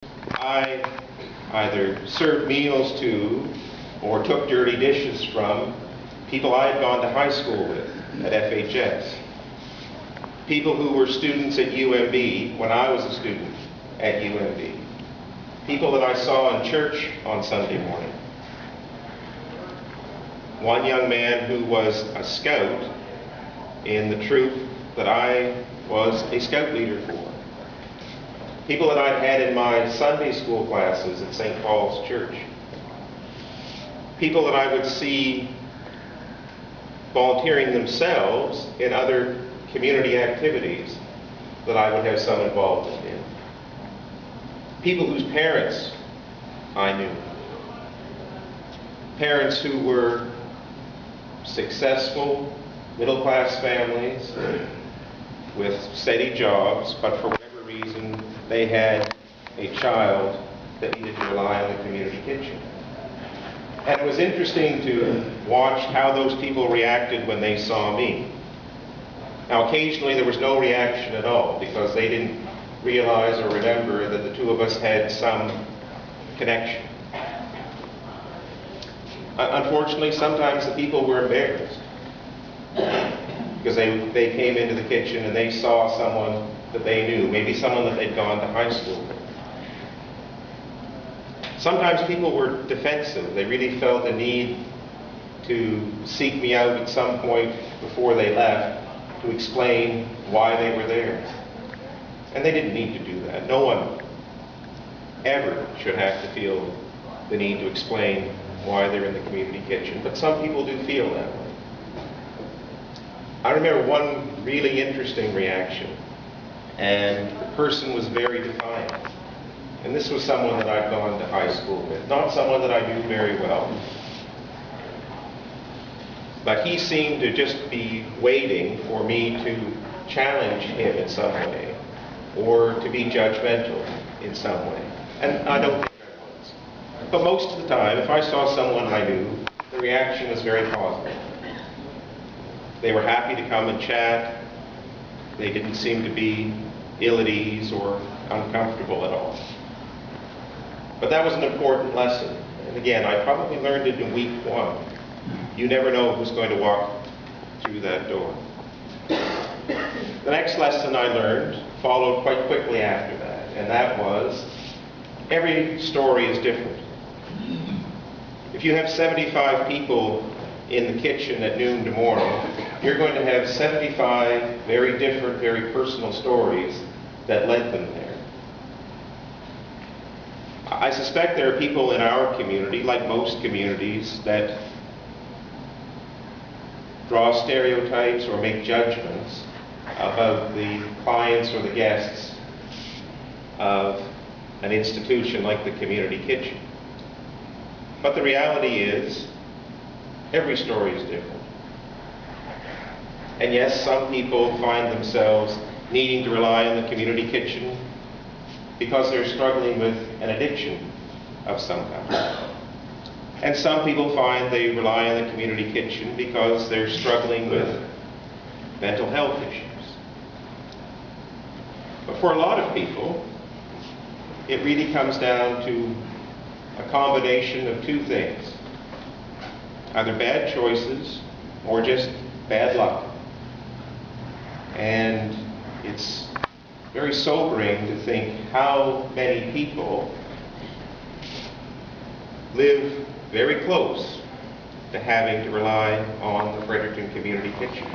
I either served meals to or took dirty dishes from people I had gone to high school with at FHS. People who were students at UMB when I was a student at UMB. People that I saw in church on Sunday morning. One young man who was a scout in the troop that I was a scout leader for. People that I'd had in my Sunday school classes at St. Paul's Church. People that I would see volunteering themselves in other community activities that I would have some involvement in. People whose parents I knew. Parents who were successful, middle-class families with steady jobs, but for whatever reason they had a child that needed to rely on the community kitchen. And it was interesting to watch how those people reacted when they saw me. Now, occasionally there was no reaction at all because they didn't realize or remember that the two of us had some connection. Unfortunately, sometimes the people were embarrassed because they came into the kitchen and they saw someone that they knew, maybe someone that they'd gone to high school with. Sometimes people were defensive. They really felt the need to seek me out at some point before they left to explain why they were there. And they didn't need to do that. No one ever should have to feel the need to explain why they're in the community kitchen, but some people do feel that way. I remember one really interesting reaction, and the person was very defiant. And this was someone that I'd gone to high school with, not someone that I knew very well. But he seemed to just be waiting for me to challenge him in some way, or to be judgmental in some way. And I don't think I was. But most of the time, if I saw someone I knew, the reaction was very positive. They were happy to come and chat. They didn't seem to be ill at ease or uncomfortable at all. But that was an important lesson. And again, I probably learned it in week 1. You never know who's going to walk through that door. The next lesson I learned followed quite quickly after that, and that was every story is different. If you have 75 people in the kitchen at noon tomorrow, you're going to have 75 very different, very personal stories that led them there. I suspect there are people in our community, like most communities, that draw stereotypes or make judgments about the clients or the guests of an institution like the community kitchen. But the reality is, every story is different. And yes, some people find themselves needing to rely on the community kitchen because they're struggling with an addiction of some kind. And some people find they rely on the community kitchen because they're struggling with mental health issues. But for a lot of people, it really comes down to a combination of two things. Either bad choices or just bad luck. And it's very sobering to think how many people live very close to having to rely on the Fredericton Community Kitchen.